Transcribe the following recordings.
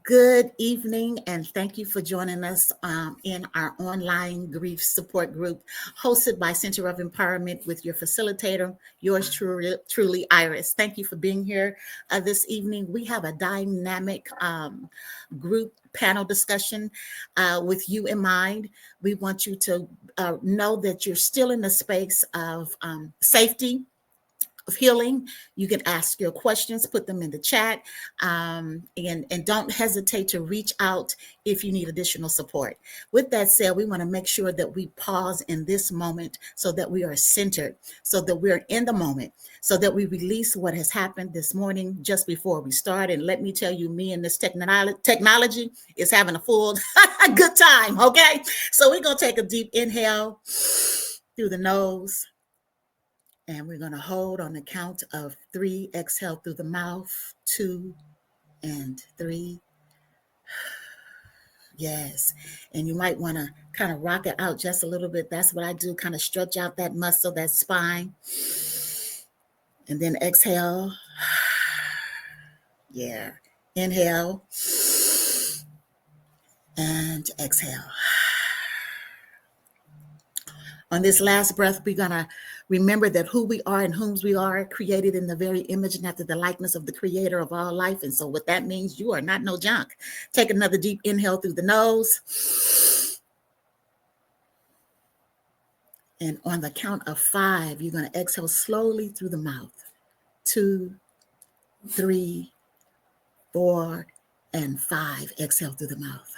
Good evening, and thank you for joining us in our online grief support group hosted by Center of Empowerment with your facilitator, yours truly, Iris. Thank you for being here this evening. We have a dynamic group panel discussion with you in mind. We want you to know that you're still in the space of safety, of healing. You can ask your questions, put them in the chat, and don't hesitate to reach out if you need additional support. With that said, we want to make sure that we pause in this moment so that we are centered, so that we're in the moment, so that we release what has happened this morning just before we start. And let me tell you, me and this technology is having a full good time, okay? So we're going to take a deep inhale through the nose. And we're going to hold on the count of 3. Exhale through the mouth. 2 and 3. Yes. And you might want to kind of rock it out just a little bit. That's what I do. Kind of stretch out that muscle, that spine. And then exhale. Yeah. Inhale. And exhale. On this last breath, we're going to remember that who we are and whom we are, created in the very image and after the likeness of the creator of all life. And so what that means, you are not no junk. Take another deep inhale through the nose. And on the count of 5, you're going to exhale slowly through the mouth. 2, 3, 4, and 5. Exhale through the mouth.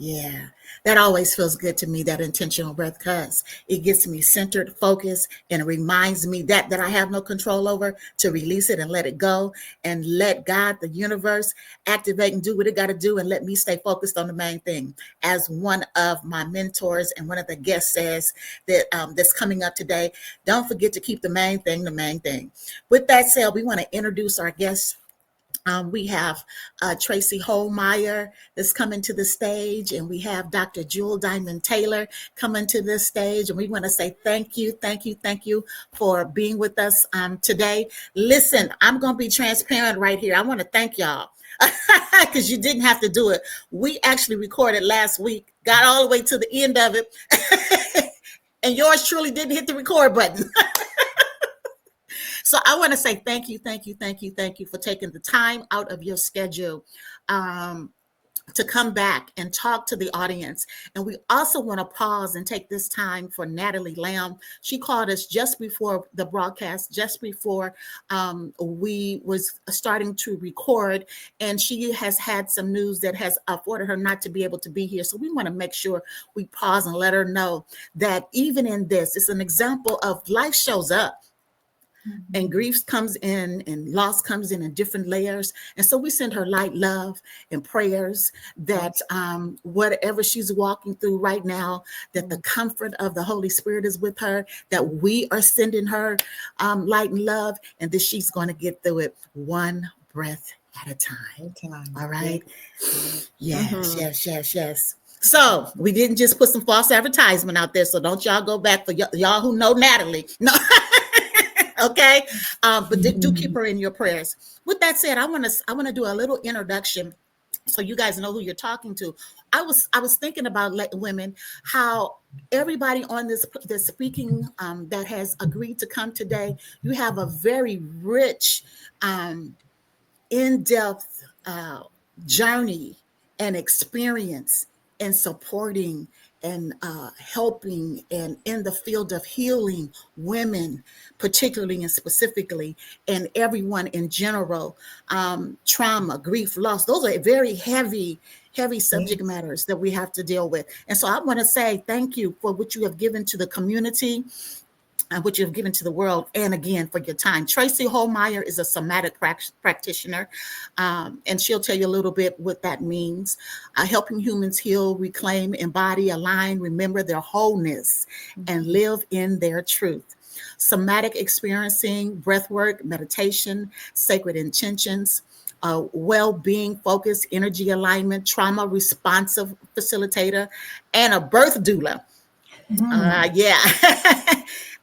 Yeah, that always feels good to me, that intentional breath, because it gets me centered, focused, and it reminds me that I have no control over, to release it and let it go and let God, the universe, activate and do what it got to do and let me stay focused on the main thing. As one of my mentors and one of the guests says that that's coming up today, don't forget to keep the main thing the main thing. With that said, we want to introduce our guests. We have Tracy Holmeyer that's coming to the stage, and we have Dr. Jewel Diamond Taylor coming to this stage. And we want to say thank you for being with us today. Listen, I'm going to be transparent right here. I want to thank y'all because you didn't have to do it. We actually recorded last week, got all the way to the end of it, and yours truly didn't hit the record button. So I want to say thank you for taking the time out of your schedule to come back and talk to the audience. And we also want to pause and take this time for Natalie Lamb. She called us just before the broadcast, just before we was starting to record, and she has had some news that has afforded her not to be able to be here. So we want to make sure we pause and let her know that even in this, it's an example of life shows up. And grief comes in and loss comes in different layers. And so we send her light love and prayers that whatever she's walking through right now, that the comfort of the Holy Spirit is with her, that we are sending her light and love, and that she's going to get through it one breath at a time. All right. Yes. So we didn't just put some false advertisement out there. So don't y'all go back for y'all who know Natalie. No. Okay, but do keep her in your prayers. With that said, I want to do a little introduction so you guys know who you're talking to. I was thinking about women, how everybody on this speaking that has agreed to come today, you have a very rich, in-depth journey and experience in supporting and helping and in the field of healing women, particularly and specifically, and everyone in general. Trauma, grief, loss, those are very heavy subject matters that we have to deal with. And so I want to say thank you for what you have given to the community and what you have given to the world, and again, for your time. Tracy Holmeyer is a somatic practitioner, and she'll tell you a little bit what that means. Helping humans heal, reclaim, embody, align, remember their wholeness, and live in their truth. Somatic experiencing, breathwork, meditation, sacred intentions, well-being, focus, energy alignment, trauma responsive facilitator, and a birth doula.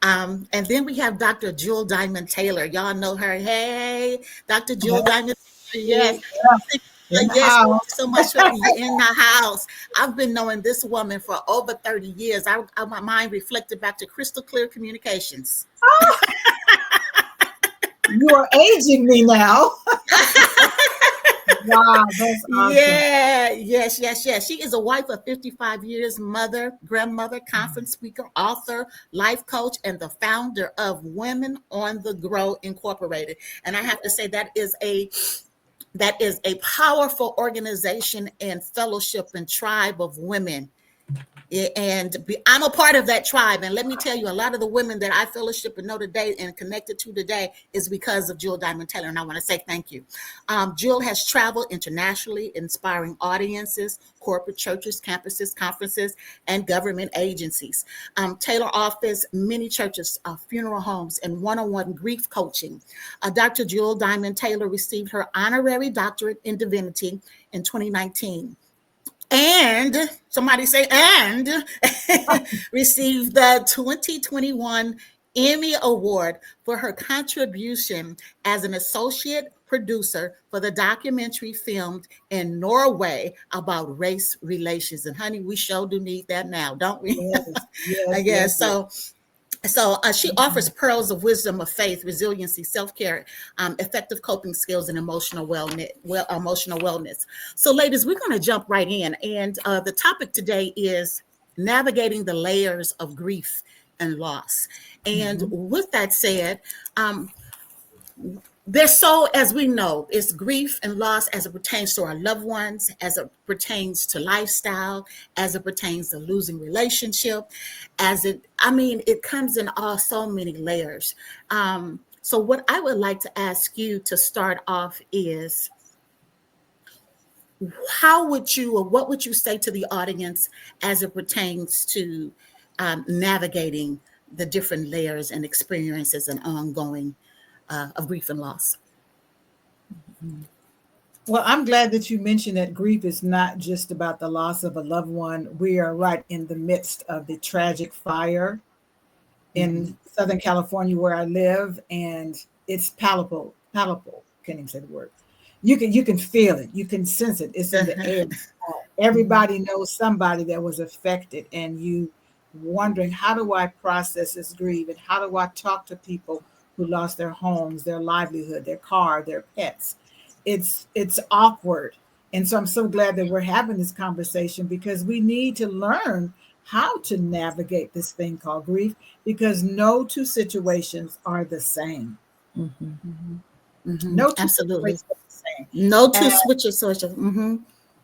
And then we have Dr. Jewel Diamond Taylor. Y'all know her. Hey, Dr. Jewel Diamond Yes. In the Yes, thank you house. so much for being in the house. I've been knowing this woman for over 30 years. My mind reflected back to crystal clear communications. You are aging me now. Wow, that's awesome. Yeah, yes. She is a wife of 55 years, mother, grandmother, conference speaker, author, life coach, and the founder of Women on the Grow Incorporated. And I have to say that is a powerful organization and fellowship and tribe of women. I'm a part of that tribe. And let me tell you, a lot of the women that I fellowship and know today and connected to today is because of Jewel Diamond Taylor. And I want to say thank you. Jewel has traveled internationally, inspiring audiences, corporate churches, campuses, conferences, and government agencies. Taylor offers many churches, funeral homes, and one-on-one grief coaching. Dr. Jewel Diamond Taylor received her honorary doctorate in divinity in 2019, and somebody say and received the 2021 Emmy Award for her contribution as an associate producer for the documentary filmed in Norway about race relations. And honey, we sure do need that now, don't we? Yes, I yes, yes, guess yes. so. She offers pearls of wisdom of faith, resiliency, self-care, effective coping skills, and emotional wellness. So, ladies, we're going to jump right in, and the topic today is navigating the layers of grief and loss. And Mhm. with that said, um, there's so, as we know, it's grief and loss as it pertains to our loved ones, as it pertains to lifestyle, as it pertains to losing relationship, it comes in all so many layers. So what I would like to ask you to start off is, how would you, or what would you say to the audience as it pertains to navigating the different layers and experiences and ongoing of grief and loss? Well, I'm glad that you mentioned that grief is not just about the loss of a loved one. We are right in the midst of the tragic fire Mm-hmm. in Southern California where I live, and it's palpable. Can't even say the word. You can feel it. You can sense it. It's in the air. Mm-hmm. Everybody knows somebody that was affected, and you wondering, how do I process this grief, and how do I talk to people who lost their homes, their livelihood, their car, their pets? It's awkward. And so I'm so glad that we're having this conversation, because we need to learn how to navigate this thing called grief, because no two situations are the same. Mm-hmm. Mm-hmm. No two Absolutely. situations are the same. No two And switches, social. Mm-hmm.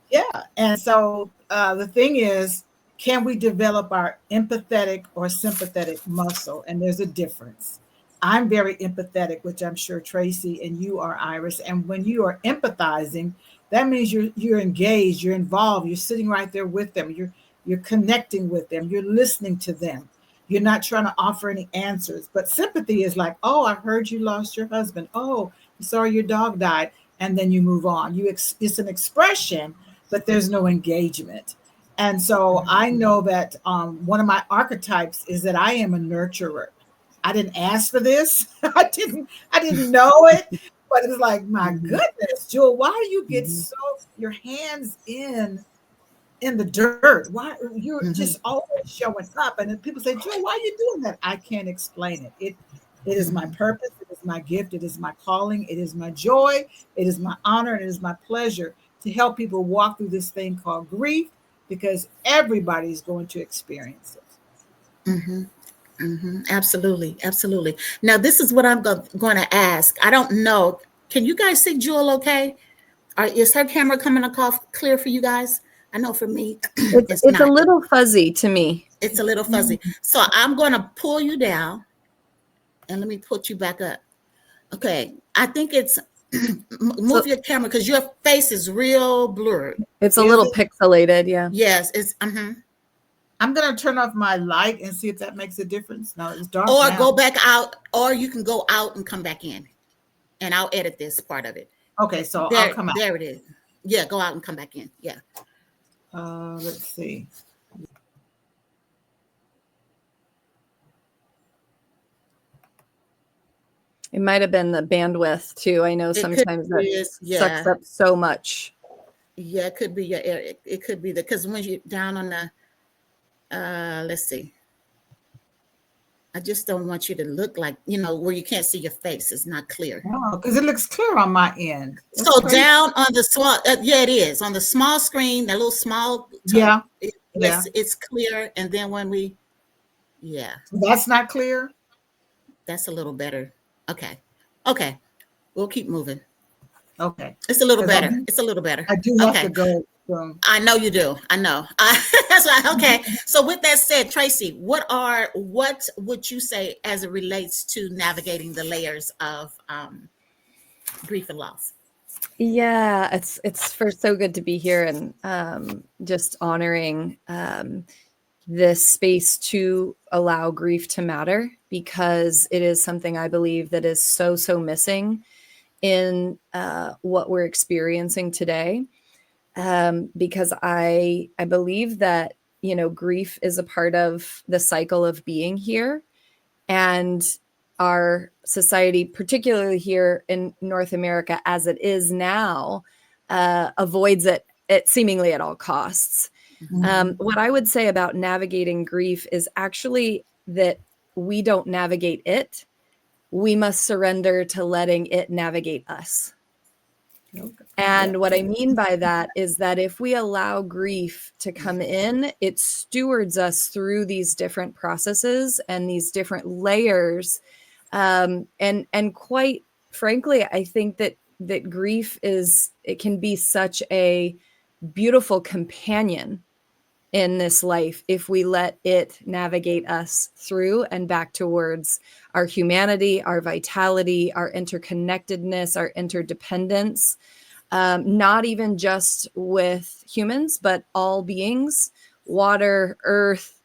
yeah. And so the thing is, can we develop our empathetic or sympathetic muscle? And there's a difference. I'm very empathetic, which I'm sure Tracy and you are, Iris. And when you are empathizing, that means you're engaged, you're involved, you're sitting right there with them, you're connecting with them, you're listening to them. You're not trying to offer any answers. But sympathy is like, oh, I heard you lost your husband. Oh, sorry your dog died. And then you move on. It's an expression, but there's no engagement. And so I know that one of my archetypes is that I am a nurturer. I didn't ask for this. I didn't know it, but it was like, my Mm-hmm. goodness, Jewel, why do you get Mm-hmm. so your hands in the dirt? Why you're Mm-hmm. just always showing up? And then people say, Jewel, why are you doing that? I can't explain it. It is my Mm-hmm. purpose, it is my gift, it is my calling, it is my joy, it is my honor, and it is my pleasure to help people walk through this thing called grief, because everybody's going to experience it. Mm-hmm. Mm-hmm. Absolutely. Absolutely. Now, this is what I'm going to ask. I don't know. Can you guys see Jewel okay? Or is her camera coming across clear for you guys? I know for me, it's It's a not. little fuzzy to me. It's a little fuzzy. So I'm going to pull you down and let me put you back up. Okay. I think it's move So your camera because your face is real blurred. it's a Is little it? pixelated, yeah. Yes, it's I'm going to turn off my light and see if that makes a difference. No, it's dark or now. go back out, or you can go out and come back in, and I'll edit this part of it. Okay, so I'll There, come out. there it is. Yeah, go out and come back in. Yeah. Let's see. It might have been the bandwidth too. I know It could sometimes that be, sucks yeah. up so much. Yeah, it could be your area. It could be because when you're down on the, let's see. I just don't want you to look like, where you can't see your face. It's not clear. Oh, because it looks clear on my end. That's So crazy. down on the small, yeah, it is on the small screen, that little small, Yeah. it's clear. And then when yeah, That's not clear. that's a little better. Okay, we'll keep moving. Okay. It's a little 'Cause better. It's a little better. I do have to Okay. go soon. I know you do. I know. That's right. Okay. So with that said, Tracy, what would you say as it relates to navigating the layers of grief and loss? Yeah, it's first so good to be here and just honoring this space to allow grief to matter, because it is something I believe that is so missing in what we're experiencing today. Because I believe that, grief is a part of the cycle of being here, and our society, particularly here in North America, as it is now, avoids it seemingly at all costs. What I would say about navigating grief is actually that we don't navigate it. We must surrender to letting it navigate us. Okay. And what I mean by that is that if we allow grief to come in, it stewards us through these different processes and these different layers. And quite frankly, I think that grief it can be such a beautiful companion in this life if we let it navigate us through and back towards our humanity, our vitality, our interconnectedness, our interdependence. Not even just with humans, but all beings, water, earth,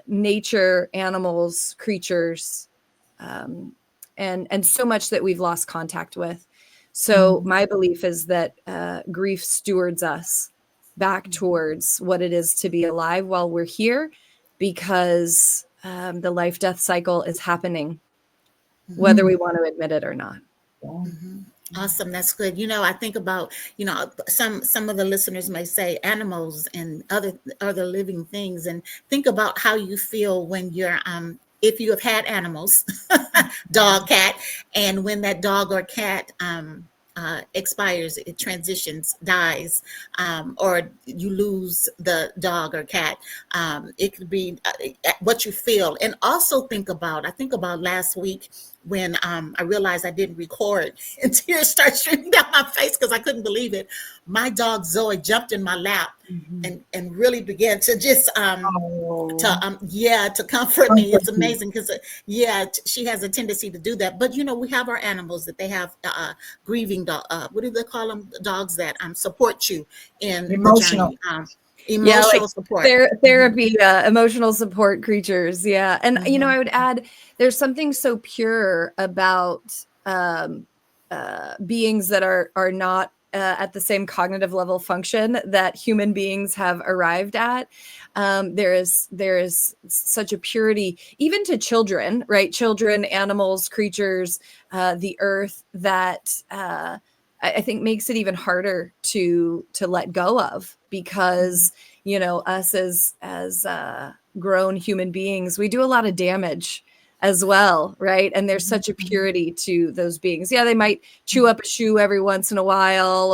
nature, animals, creatures, and so much that we've lost contact with. So my belief is that grief stewards us back towards what it is to be alive while we're here, because the life-death cycle is happening, whether we want to admit it or not. Awesome. That's good. I think about, some of the listeners may say animals and other living things, and think about how you feel when you're if you have had animals, dog, cat, and when that dog or cat expires, it transitions, dies, or you lose the dog or cat. It could be what you feel. And also I think about last week when I realized I didn't record and tears started streaming down my face because I couldn't believe it. My dog Zoe jumped in my lap and really began to just to comfort me. It's amazing because she has a tendency to do that. But we have our animals that they have grieving dog. What do they call them? Dogs that support you in Emotional. the journey. Emotional support. Therapy, emotional support creatures. Yeah. And, I would add, there's something so pure about beings that are not at the same cognitive level function that human beings have arrived at. There is such a purity, even to children, right? Children, animals, creatures, the earth, that I think makes it even harder to let go of, because us as grown human beings, we do a lot of damage as well, right? And there's such a purity to those beings. Yeah, they might chew up a shoe every once in a while,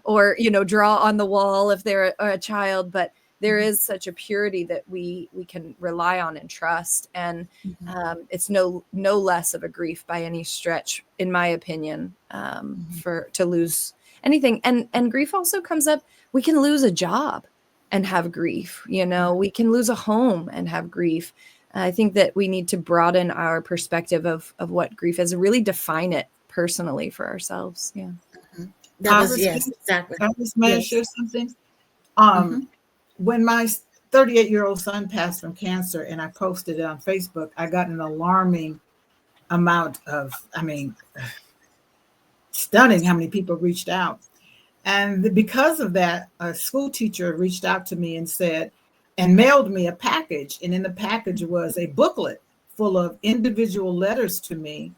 or draw on the wall if they're a child, but there is such a purity that we can rely on and trust. And it's no less of a grief by any stretch, in my opinion, to lose anything. And grief also comes up. We can lose a job and have grief. We can lose a home and have grief. I think that we need to broaden our perspective of what grief is, and really define it personally for ourselves. Yeah. Yes, exactly. May I share something? When my 38-year-old son passed from cancer and I posted it on Facebook, I got an alarming amount of, stunning how many people reached out. And because of that, a school teacher reached out to me and mailed me a package. And in the package was a booklet full of individual letters to me.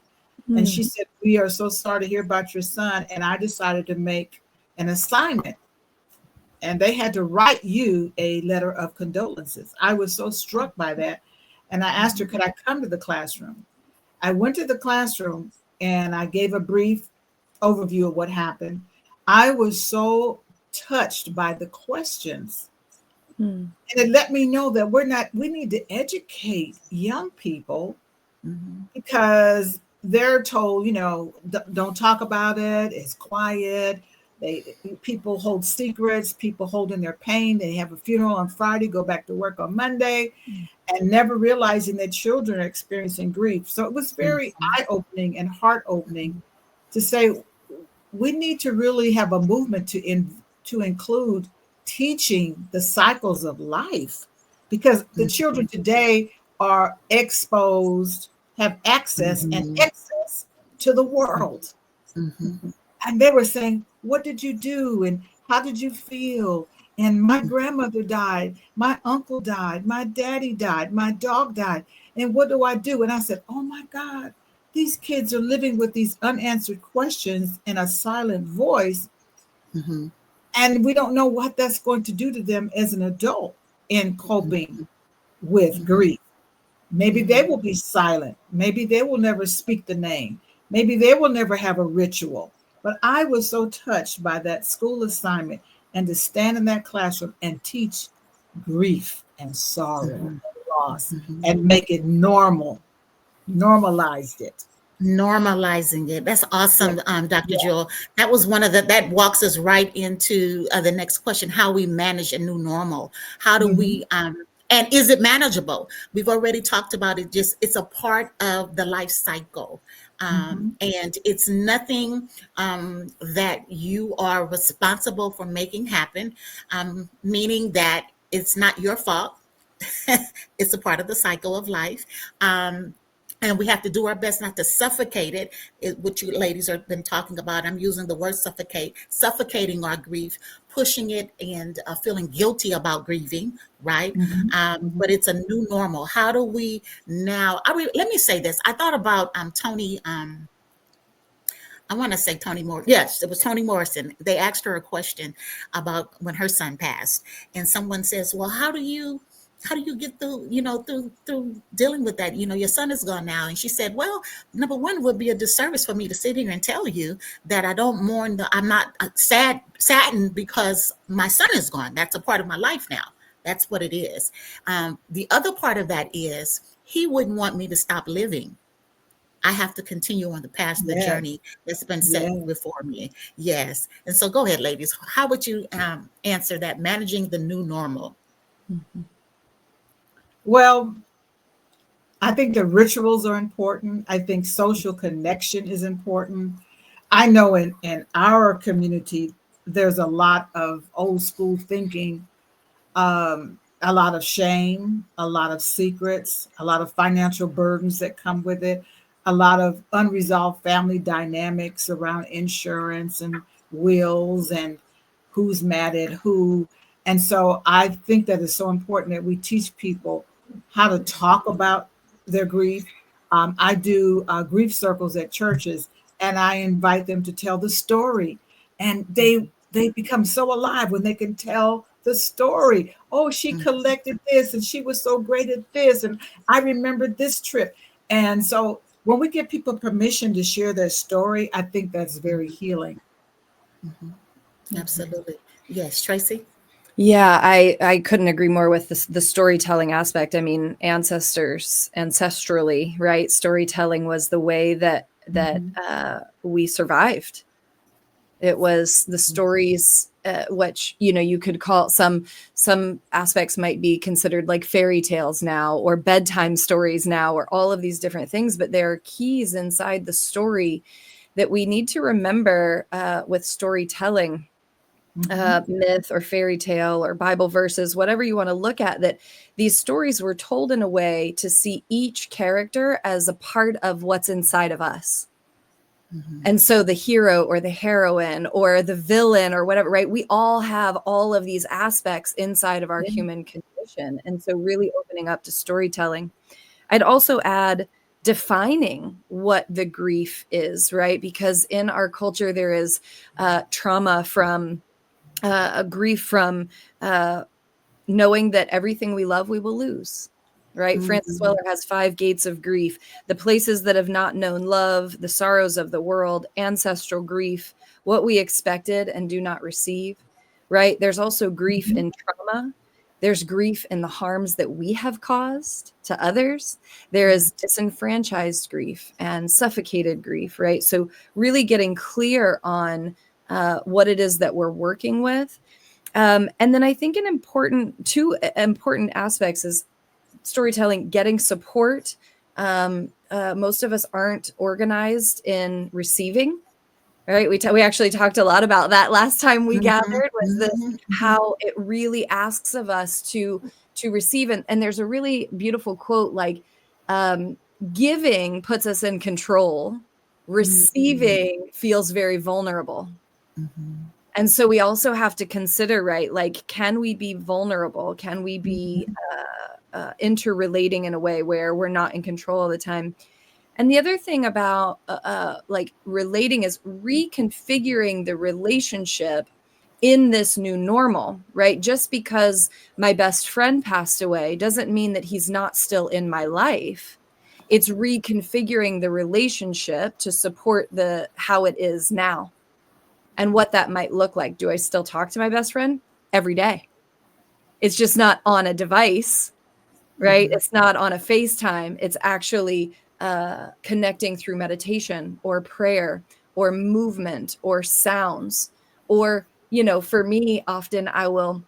And she Mm. said, "We are so sorry to hear about your son." And I decided to make an assignment. And they had to write you a letter of condolences. I was so struck by that. And I asked her, Mhm. could I come to the classroom? I went to the classroom and I gave a brief overview of what happened. I was so touched by the questions. Mm. And it let me know that we need to educate young people Mhm. because they're told, don't talk about it. It's quiet. People hold secrets. People hold in their pain. They have a funeral on Friday, go back to work on Monday, and never realizing that children are experiencing grief. So it was very Mhm. eye-opening and heart-opening to say we need to really have a movement to include teaching the cycles of life because the children Mhm. today are exposed, have access and Mhm. access to the world. Mhm. And they were saying, "What did you do? And how did you feel? And my Mhm. grandmother died, my uncle died, my daddy died, my dog died. And what do I do?" And I said, "Oh my God, these kids are living with these unanswered questions in a silent voice. Mhm. And we don't know what that's going to do to them as an adult in coping with Mhm. grief. Maybe they Mhm. will be silent. Maybe they will never speak the name. Maybe they will never have a ritual." But I was so touched by that school assignment and to stand in that classroom and teach grief and sorrow Mhm. and loss Mhm. and make it normal, normalized it. Normalizing it. That's Yeah, awesome, Dr. yeah. Jewel. That was one of that walks us right into the next question: how we manage a new normal. How do Hmm. we, and is it manageable? We've already talked about it. Just it's a part of the life cycle, Hmm. and it's nothing that you are responsible for making happen. Meaning that it's not your fault. It's a part of the cycle of life. And we have to do our best not to suffocate it, which you ladies have been talking about. I'm using the word suffocate, suffocating our grief, pushing it, and feeling guilty about grieving, right? Hmm. But it's a new normal. How do we now? Let me say this. I thought about Toni. I want to say Toni Moore. Yes, it was Toni Morrison. They asked her a question about when her son passed, and someone says, "Well, how do you get through, through dealing with that? Your son is gone now." And she said, "Well, number one, it would be a disservice for me to sit here and tell you that I don't mourn. I'm not saddened because my son is gone. That's a part of my life now. That's what it is. The other part of that is he wouldn't want me to stop living. I have to continue on the path, the Yes, journey that's been set yes. before me." Yes. And so go ahead, ladies. How would you answer that? Managing the new normal. Mhm. Well, I think the rituals are important. I think social connection is important. I know in our community, there's a lot of old school thinking, a lot of shame, a lot of secrets, a lot of financial burdens that come with it, a lot of unresolved family dynamics around insurance and wills and who's mad at who. And so I think that it's so important that we teach people how to talk about their grief. I do grief circles at churches, and I invite them to tell the story. And they become so alive when they can tell the story. "Oh, she Mhm. collected this, and she was so great at this, and I remember this trip." And so when we give people permission to share their story, I think that's very healing. Mhm. Mhm. Absolutely. Yes, Tracy. Yeah, I couldn't agree more with this, the storytelling aspect. I mean, ancestrally, right? Storytelling was the way that Mhm. we survived. It was the stories, which you could call some aspects might be considered like fairy tales now, or bedtime stories now, or all of these different things. But there are keys inside the story that we need to remember with storytelling, Mhm. myth or fairy tale or Bible verses, whatever you want to look at, that these stories were told in a way to see each character as a part of what's inside of us. Mhm. And so the hero or the heroine or the villain or whatever, right? We all have all of these aspects inside of our Yeah. human condition. And so really opening up to storytelling. I'd also add defining what the grief is, right? Because in our culture, there is trauma from a grief from knowing that everything we love, we will lose. Right. Francis Mhm. Weller has 5 gates of grief: the places that have not known love, the sorrows of the world, ancestral grief, what we expected and do not receive. Right. There's also grief Mhm. in trauma. There's grief in the harms that we have caused to others. There is disenfranchised grief and suffocated grief. Right. So, really getting clear on what it is that we're working with. And then I think two important aspects is storytelling, getting support. Most of us aren't organized in receiving, right? We actually talked a lot about that last time we Mhm. gathered, was this, Mhm. Mhm. how it really asks of us to receive. And there's a really beautiful quote, like, um, giving puts us in control, Mhm. receiving feels very vulnerable. Mhm. And so we also have to consider, right? Like, can we be vulnerable? Can we be Mhm. interrelating in a way where we're not in control all the time? And the other thing about like relating is reconfiguring the relationship in this new normal, right? Just because my best friend passed away doesn't mean that he's not still in my life. It's reconfiguring the relationship to support the how it is now and what that might look like. Do I still talk to my best friend? Every day. It's just not on a device, right? Mhm. It's not on a FaceTime. It's actually connecting through meditation or prayer or movement or sounds. Or, for me, often I will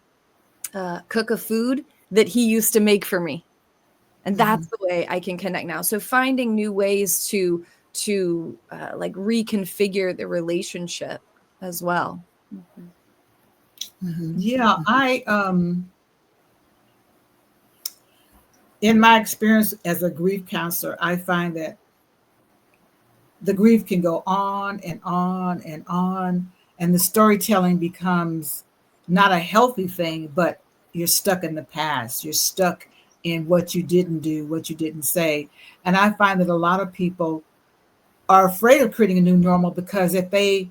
cook a food that he used to make for me. And that's Mhm. the way I can connect now. So finding new ways to like reconfigure the relationship as well. Mhm. Mhm. Yeah, I in my experience as a grief counselor, I find that the grief can go on and on and on, and the storytelling becomes not a healthy thing, but you're stuck in the past. You're stuck in what you didn't do, what you didn't say. And I find that a lot of people are afraid of creating a new normal because if they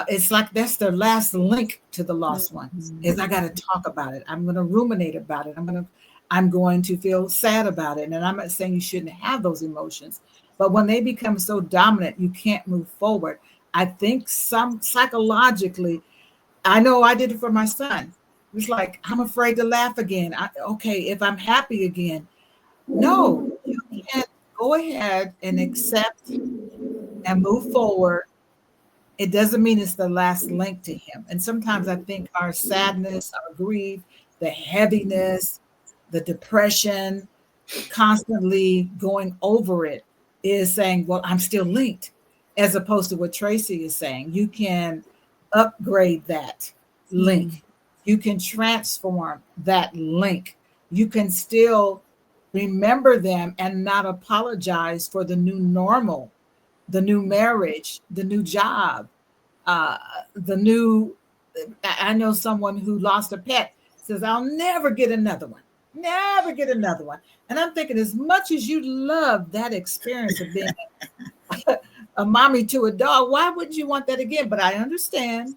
it's like that's their last link to the lost ones Mhm. is I got to talk about it. I'm going to ruminate about it. I'm going to feel sad about it. And I'm not saying you shouldn't have those emotions, but when they become so dominant you can't move forward. I think some psychologically, I know I did it for my son. It's like I'm afraid to laugh again. Okay, if I'm happy again, no, you can't. Go ahead and accept and move forward. It doesn't mean it's the last link to him. And sometimes I think our sadness, our grief, the heaviness, the depression, constantly going over it is saying, well, I'm still linked, as opposed to what Tracy is saying. You can upgrade that Mm. link, you can transform that link, you can still remember them and not apologize for the new normal, the new marriage, the new job, uh, the new. I know someone who lost a pet says, I'll never get another one, never get another one. And I'm thinking, as much as you love that experience of being a mommy to a dog, why wouldn't you want that again? But I understand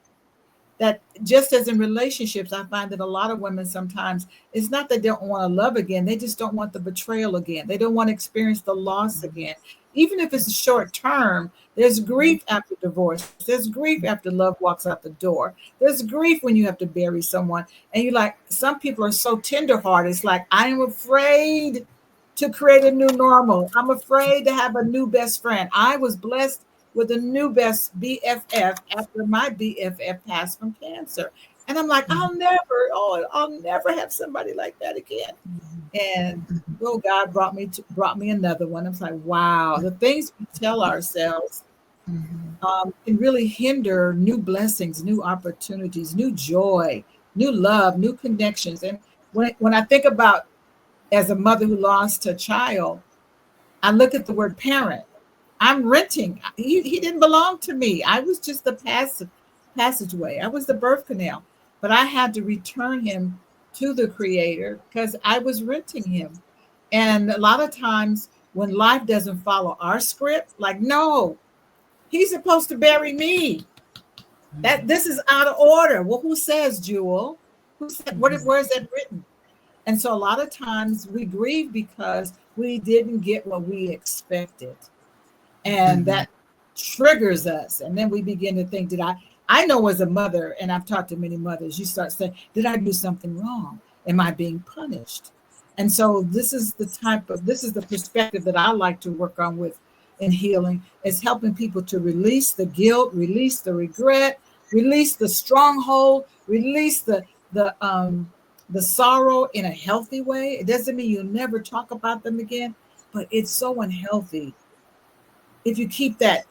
that just as in relationships, I find that a lot of women sometimes, it's not that they don't want to love again, they just don't want the betrayal again. They don't want to experience the loss again. Even if it's a short term, there's grief after divorce. There's grief after love walks out the door. There's grief when you have to bury someone. And you like, some people are so tenderhearted. It's like, I am afraid to create a new normal. I'm afraid to have a new best friend. I was blessed with a new best BFF after my BFF passed from cancer. And I'm like, I'll never have somebody like that again. And oh, God brought me another one. I was like, wow, the things we tell ourselves Mhm. can really hinder new blessings, new opportunities, new joy, new love, new connections. And when I think about as a mother who lost a child, I look at the word parent. I'm renting. He didn't belong to me. I was just the passageway. I was the birth canal. But I had to return him to the creator because I was renting him. And a lot of times when life doesn't follow our script, like, no, he's supposed to bury me. That this is out of order. Well, who says, Jewel? Who said where is that written? And so a lot of times we grieve because we didn't get what we expected. And that triggers us. And then we begin to think, I know as a mother, and I've talked to many mothers, you start saying, did I do something wrong? Am I being punished? And so this is the perspective that I like to work on with in healing, is helping people to release the guilt, release the regret, release the stronghold, release the sorrow in a healthy way. It doesn't mean you'll never talk about them again, but it's so unhealthy if you keep that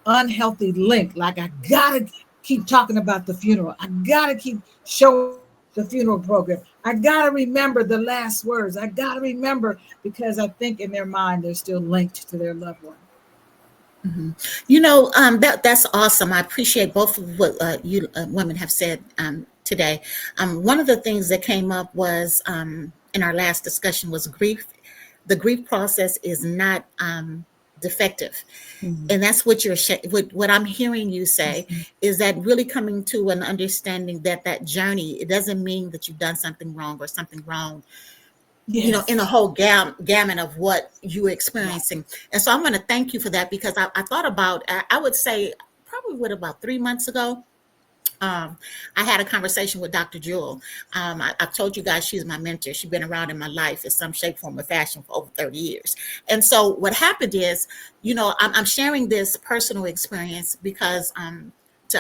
unhealthy link. Like, I gotta keep talking about the funeral. I gotta keep showing the funeral program. I gotta remember the last words. I gotta remember, because I think in their mind they're still linked to their loved one. That's awesome. I appreciate both of what you women have said today. One of the things that came up was in our last discussion was grief. The grief process is not defective. And that's what what I'm hearing you say is that really coming to an understanding that journey, it doesn't mean that you've done something wrong or something wrong, in a whole gamut of what you're experiencing. And so I'm going to thank you for that, because I thought about, I would say probably about 3 months ago, I had a conversation with Dr. Jewel. I've told you guys she's my mentor. She's been around in my life in some shape, form, or fashion for over 30 years. And so what happened is, I'm sharing this personal experience because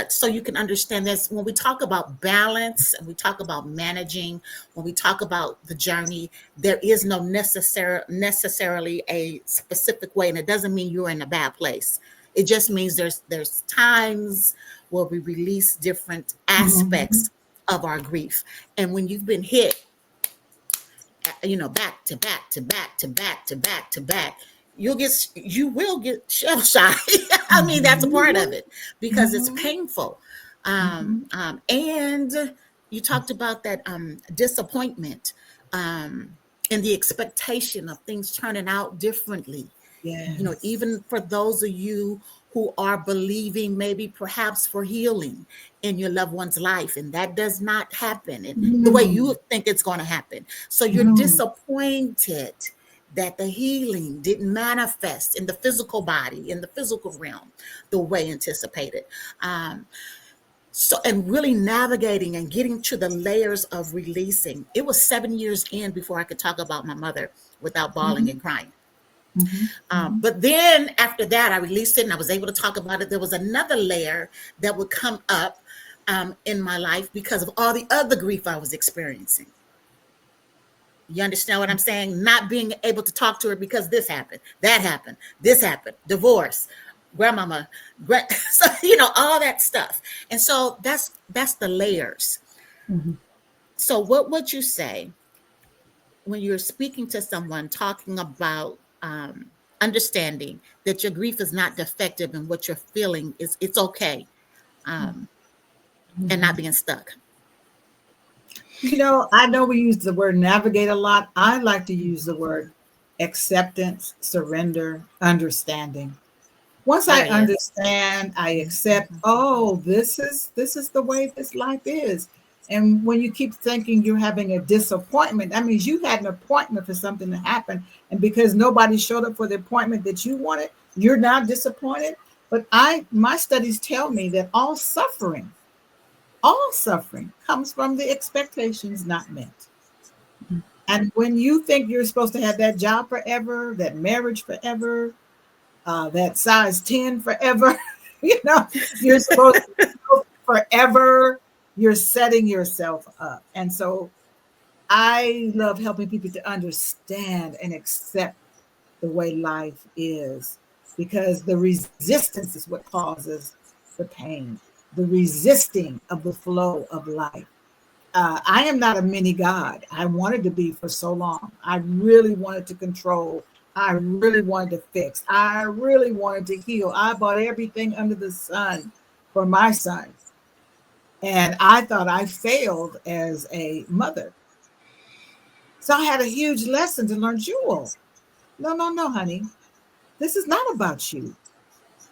so you can understand this. When we talk about balance and we talk about managing, when we talk about the journey, there is no necessarily a specific way, and it doesn't mean you're in a bad place. It just means there's times where we release different aspects of our grief. And when you've been hit, back to back to back to back to back to back, you will get shell shocked. I mean, that's a part of it, because it's painful. And you talked about that disappointment and the expectation of things turning out differently. Even for those of you who are believing maybe perhaps for healing in your loved one's life, and that does not happen in the way you think it's going to happen. So you're disappointed that the healing didn't manifest in the physical body, in the physical realm, the way anticipated. And really navigating and getting to the layers of releasing. It was 7 years in before I could talk about my mother without bawling and crying. But then after that, I released it and I was able to talk about it. There was another layer that would come up in my life because of all the other grief I was experiencing. You understand what I'm saying? Not being able to talk to her because this happened, that happened, this happened, divorce, grandmama, so, all that stuff. And so that's the layers. So what would you say when you're speaking to someone, talking about understanding that your grief is not defective and what you're feeling it's okay, and not being stuck? I know we use the word navigate a lot. I like to use the word acceptance, surrender, understanding. Once I understand, I accept, this is the way this life is. And when you keep thinking you're having a disappointment, that means you had an appointment for something to happen. And because nobody showed up for the appointment that you wanted, you're now disappointed. But my studies tell me that all suffering comes from the expectations not met. And when you think you're supposed to have that job forever, that marriage forever, that size 10 forever, you're supposed to forever, you're setting yourself up. And so I love helping people to understand and accept the way life is, because the resistance is what causes the pain, the resisting of the flow of life. I am not a mini God. I wanted to be for so long. I really wanted to control. I really wanted to fix. I really wanted to heal. I bought everything under the sun for my son. And I thought I failed as a mother. So I had a huge lesson to learn. Jewel, no, no, no, honey. This is not about you.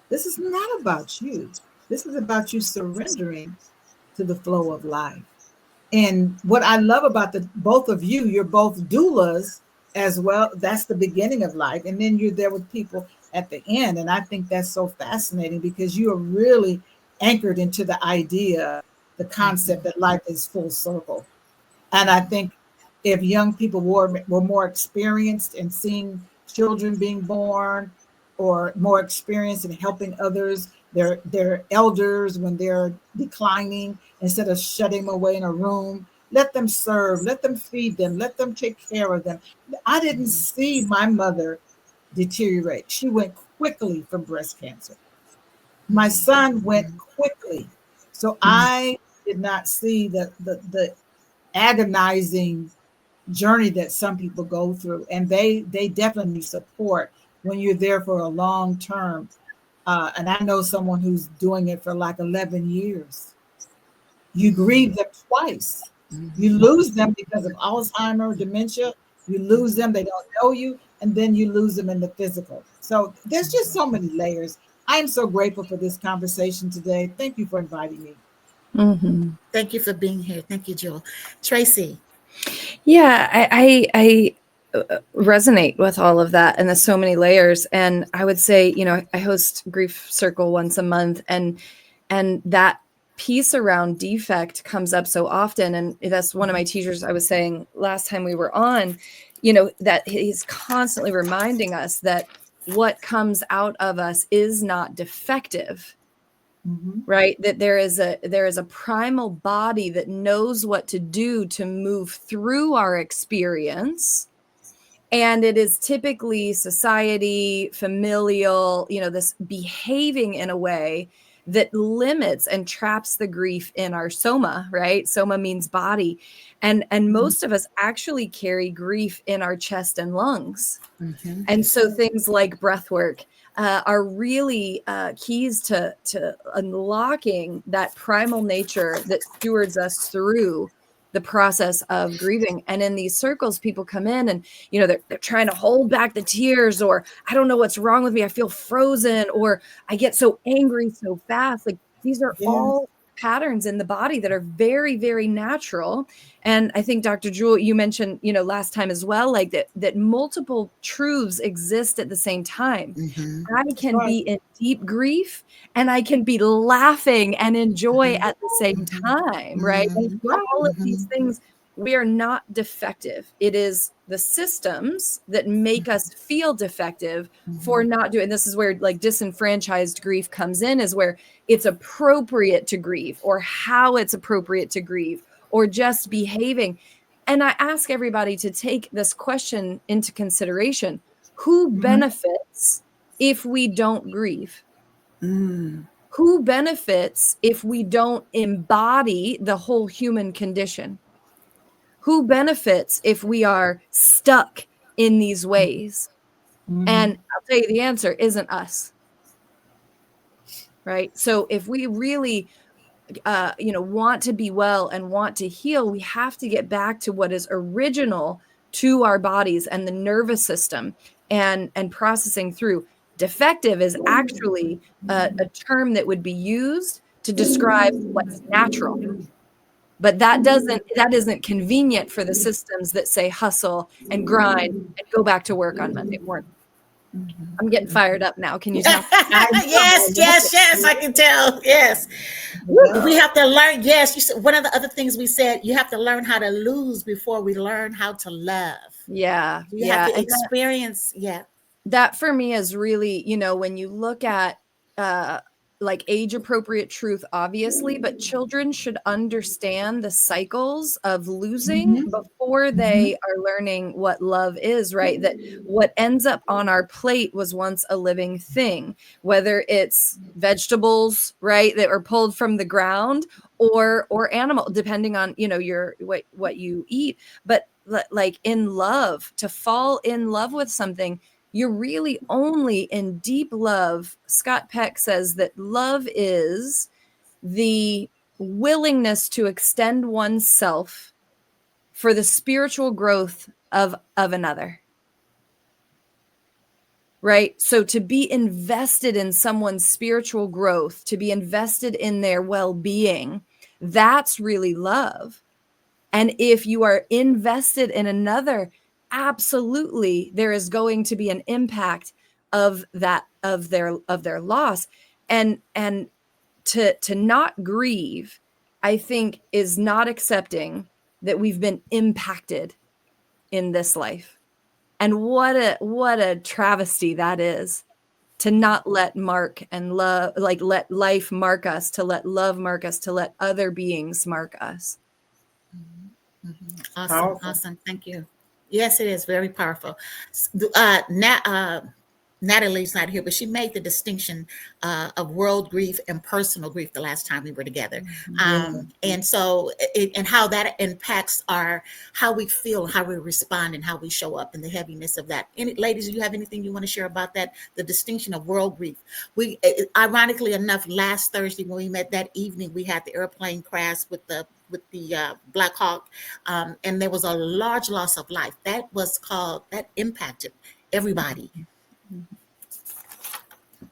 This is not about you. This is about you surrendering to the flow of life. And what I love about the both of you, you're both doulas as well. That's the beginning of life. And then you're there with people at the end. And I think that's so fascinating because you are really anchored into the idea, the concept that life is full circle. And I think if young people were more experienced in seeing children being born or more experienced in helping others, their elders when they're declining, instead of shutting them away in a room, let them serve, let them feed them, let them take care of them. I didn't see my mother deteriorate. She went quickly from breast cancer. My son went quickly. So I did not see the agonizing journey that some people go through, and they definitely need support when you're there for a long term. And I know someone who's doing it for like 11 years. You grieve them twice. You lose them because of Alzheimer, dementia. You lose them, they don't know you, and then you lose them in the physical. So there's just so many layers. I am so grateful for this conversation today. Thank you for inviting me. Mm-hmm. Thank you for being here. Thank you, Jewel. Tracy. Yeah, I resonate with all of that, and there's so many layers. And I would say, I host Grief Circle once a month, and that piece around defect comes up so often. And that's one of my teachers. I was saying last time we were on, that he's constantly reminding us that what comes out of us is not defective. Mm-hmm. Right, that there is a primal body that knows what to do to move through our experience, and it is typically society, familial, this behaving in a way that limits and traps the grief in our soma. Right, soma means body, and most of us actually carry grief in our chest and lungs. And so things like breath work are really keys to unlocking that primal nature that stewards us through the process of grieving. And in these circles, people come in and, they're trying to hold back the tears, or I don't know what's wrong with me. I feel frozen, or I get so angry so fast. Like, these are Yes. all patterns in the body that are very, very natural. And I think, Dr. Jewel, you mentioned, last time as well, like that multiple truths exist at the same time. I can be in deep grief and I can be laughing and enjoy at the same time, right? And all of these things, we are not defective. It is the systems that make us feel defective for not doing. And this is where like disenfranchised grief comes in, is where it's appropriate to grieve, or how it's appropriate to grieve, or just behaving. And I ask everybody to take this question into consideration. Who benefits if we don't grieve? Who benefits if we don't embody the whole human condition? Who benefits if we are stuck in these ways? And I'll tell you, the answer isn't us, right? So if we really want to be well and want to heal, we have to get back to what is original to our bodies and the nervous system, and processing through. Defective is actually a term that would be used to describe what's natural, but that isn't convenient for the systems that say hustle and grind and go back to work on Monday morning. I'm getting fired up now. Can you tell? Yes, I can tell. Yes. We have to learn. Yes, you said one of the other things we said, you have to learn how to lose before we learn how to love. Yeah. You have to experience. That for me is really, when you look at like age appropriate truth, obviously, but children should understand the cycles of losing before they are learning what love is, right? That what ends up on our plate was once a living thing, whether it's vegetables, right, that are pulled from the ground, or animal, depending on, your what you eat. But like in love, to fall in love with something, you're really only in deep love. Scott Peck says that love is the willingness to extend oneself for the spiritual growth of another. Right? So to be invested in someone's spiritual growth, to be invested in their well-being, that's really love. And if you are invested in another, absolutely there is going to be an impact of that, of their loss. And to not grieve, I think, is not accepting that we've been impacted in this life. And what a travesty that is, to not let mark and love, like let life mark us, to let love mark us, to let other beings mark us. Awesome. Powerful. Awesome. Thank you. Yes, it is very powerful. Natalie's not here, but she made the distinction of world grief and personal grief the last time we were together. Yeah. And so, and how that impacts how we feel, how we respond, and how we show up, and the heaviness of that. Ladies, do you have anything you want to share about that? The distinction of world grief. Ironically enough, last Thursday when we met that evening, we had the airplane crash with the Black Hawk, and there was a large loss of life. That impacted everybody.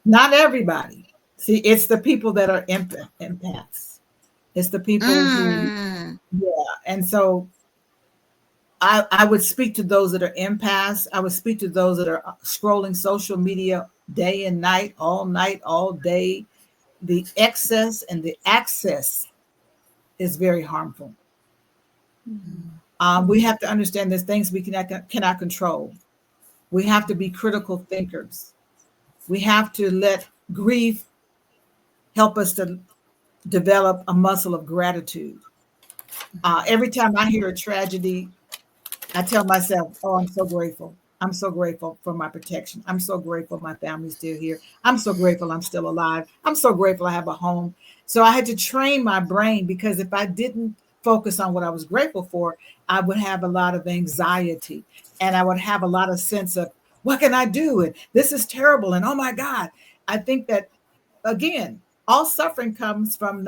Not everybody. See, it's the people that are empaths. It's the people who, Mm, yeah. And so I would speak to those that are empaths. I would speak to those that are scrolling social media day and night, all day. The excess and the access is very harmful. We have to understand there's things we cannot control. We have to be critical thinkers. We have to let grief help us to develop a muscle of gratitude. Every time I hear a tragedy, I tell myself, oh, I'm so grateful. I'm so grateful for my protection. I'm so grateful my family's still here. I'm so grateful I'm still alive. I'm so grateful I have a home. So I had to train my brain, because if I didn't focus on what I was grateful for, I would have a lot of anxiety, and I would have a lot of sense of, what can I do? And this is terrible. And oh my God. I think that, again, all suffering comes from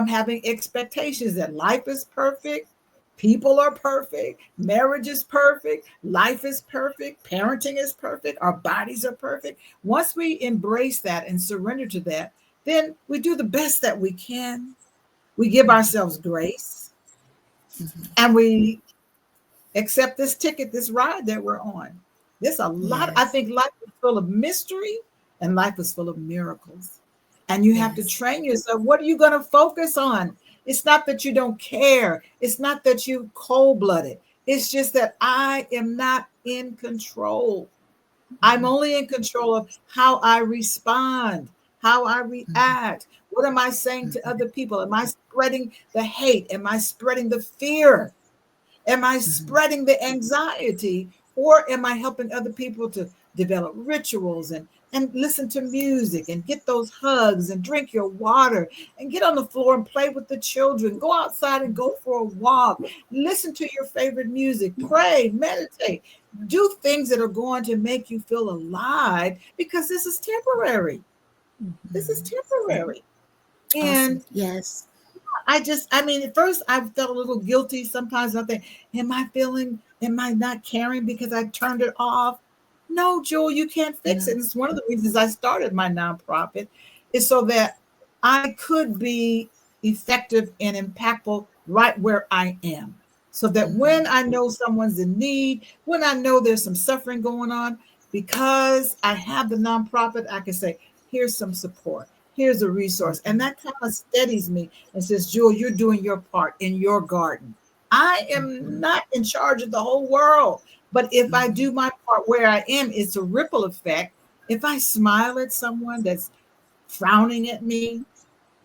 having expectations that life is perfect, people are perfect, marriage is perfect, life is perfect, parenting is perfect, our bodies are perfect. Once we embrace that and surrender to that, then we do the best that we can. We give ourselves grace, and we accept this ticket, this ride that we're on. There's a lot. I yes. think life is full of mystery and life is full of miracles. And you have to Yes. train yourself. What are you going to focus on? It's not that you don't care. It's not that you cold-blooded. It's just that I am not in control. I'm only in control of how I respond, how I react. What am I saying to other people? Am I spreading the hate? Am I spreading the fear? Am I spreading the anxiety, or am I helping other people to develop rituals and listen to music and get those hugs and drink your water and get on the floor and play with the children, go outside and go for a walk, listen to your favorite music, pray, meditate, do things that are going to make you feel alive, because this is temporary. This is temporary. Awesome. And Yes. I mean, at first I felt a little guilty. Sometimes I think, am I not caring because I turned it off? No, Jewel, you can't fix it. No. And it's one of the reasons I started my nonprofit, is so that I could be effective and impactful right where I am. So that when I know someone's in need, when I know there's some suffering going on, because I have the nonprofit, I can say, here's some support. Here's a resource. And that kind of steadies me and says, Jewel, you're doing your part in your garden. I am not in charge of the whole world. But if I do my part where I am, it's a ripple effect. If I smile at someone that's frowning at me,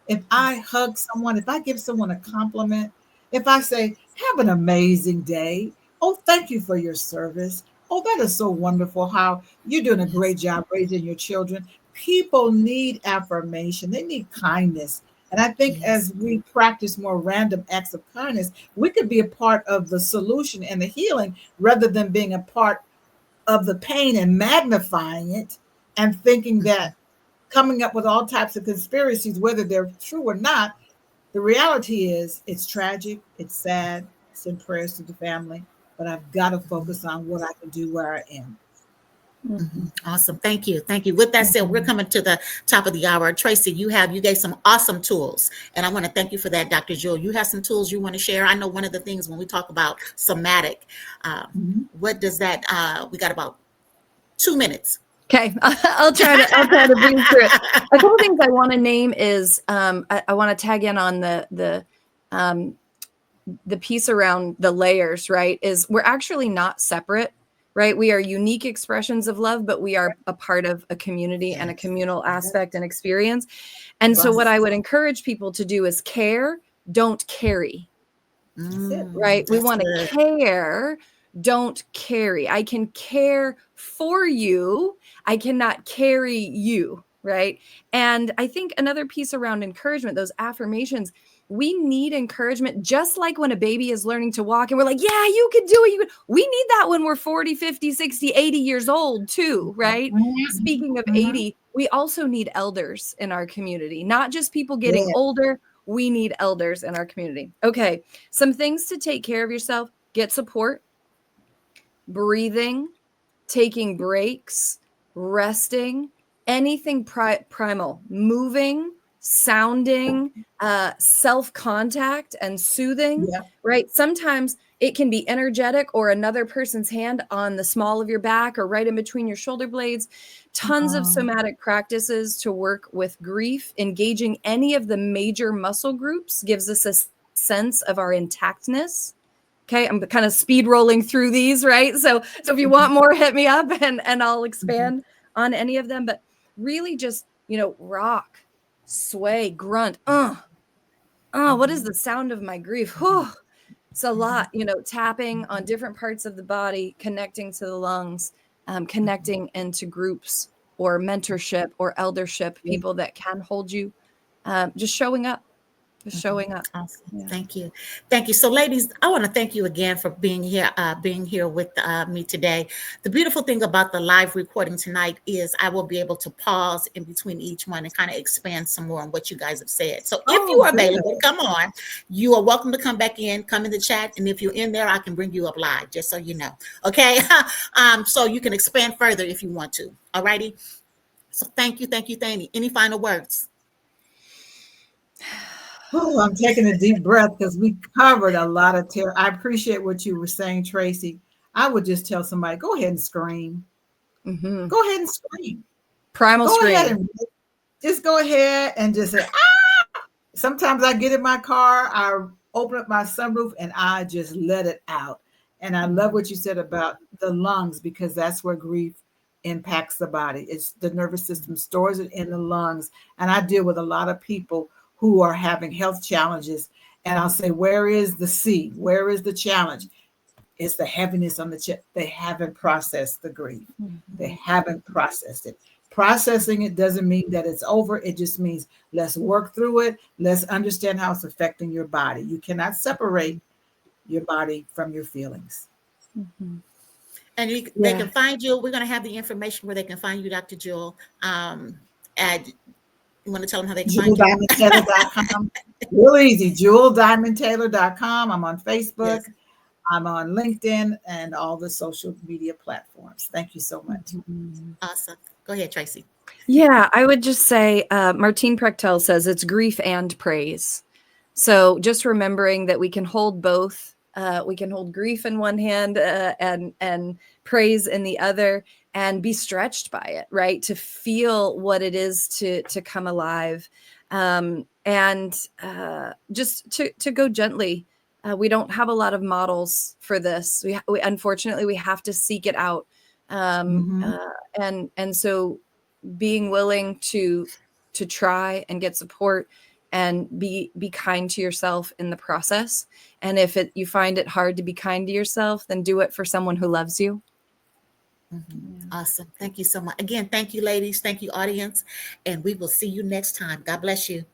if I hug someone, if I give someone a compliment, if I say, have an amazing day. Oh, thank you for your service. Oh, that is so wonderful how you're doing a great job raising your children. People need affirmation, they need kindness. And I think Yes. as we practice more random acts of kindness, we could be a part of the solution and the healing rather than being a part of the pain and magnifying it and thinking that, coming up with all types of conspiracies, whether they're true or not. The reality is it's tragic, it's sad, send prayers to the family, but I've got to focus on what I can do where I am. Awesome. Thank you. Thank you. With that said, we're coming to the top of the hour. Tracy, you gave some awesome tools. And I want to thank you for that, Dr. Jewel. You have some tools you want to share. I know one of the things when we talk about somatic, what does that, we got about 2 minutes. Okay, I'll try to breeze through it. A couple things I want to name is I want to tag in on the piece around the layers, right? Is we're actually not separate, right? We are unique expressions of love, but we are a part of a community and a communal aspect and experience. And so what I would encourage people to do is care, don't carry. Right? We want to care, don't carry. I can care for you. I cannot carry you, right? And I think another piece around encouragement, those affirmations, we need encouragement just like when a baby is learning to walk and we're like, yeah, you can do it. We need that when we're 40, 50, 60, 80 years old too, right? Speaking of 80, we also need elders in our community, not just people getting older. We need elders in our community. Okay, some things to take care of yourself. Get support, breathing, taking breaks, resting, anything primal, moving, sounding, self-contact and soothing, right? Sometimes it can be energetic or another person's hand on the small of your back or right in between your shoulder blades. Tons of somatic practices to work with grief. Engaging any of the major muscle groups gives us a sense of our intactness. Okay, I'm kind of speed rolling through these, right? So if you want more, hit me up and I'll expand on any of them. But really just, rock, sway, grunt. What is the sound of my grief? Whew. It's a lot, tapping on different parts of the body, connecting to the lungs, connecting into groups or mentorship or eldership, people that can hold you, just showing up. Awesome. Yeah. Thank you. So ladies, I want to thank you again for being here with me today. The beautiful thing about the live recording tonight is I will be able to pause in between each one and kind of expand some more on what you guys have said. So if you are available, come on. You are welcome to come back in, come in the chat. And if you're in there, I can bring you up live, just so you know. Okay. So you can expand further if you want to. All righty. So thank you. Any final words? Oh, I'm taking a deep breath because we covered a lot of I appreciate what you were saying, Tracy. I would just tell somebody, go ahead and scream. Go ahead and scream. Primal scream. Ahead and just go ahead and just say, ah! Sometimes I get in my car, I open up my sunroof and I just let it out. And I love what you said about the lungs, because that's where grief impacts the body. It's the nervous system stores it in the lungs. And I deal with a lot of people who are having health challenges. And I'll say, where is the C? Where is the challenge? It's the heaviness on the chest. They haven't processed the grief. They haven't processed it. Processing it doesn't mean that it's over. It just means let's work through it. Let's understand how it's affecting your body. You cannot separate your body from your feelings. And they can find you. We're going to have the information where they can find you, Dr. Jewel. You want to tell them how they can find you? JewelDiamondTaylor.com. Real easy. JewelDiamondTaylor.com. I'm on Facebook. Yes. I'm on LinkedIn and all the social media platforms. Thank you so much. Awesome. Go ahead, Tracy. Yeah, I would just say Martine Prechtel says it's grief and praise. So just remembering that we can hold both. We can hold grief in one hand and praise in the other, and be stretched by it, right? To feel what it is to come alive, and just to go gently. We don't have a lot of models for this. We unfortunately we have to seek it out, and so being willing to try and get support and be kind to yourself in the process. And if you find it hard to be kind to yourself, then do it for someone who loves you. Awesome. Thank you so much. Again, thank you, ladies. Thank you, audience. And we will see you next time. God bless you.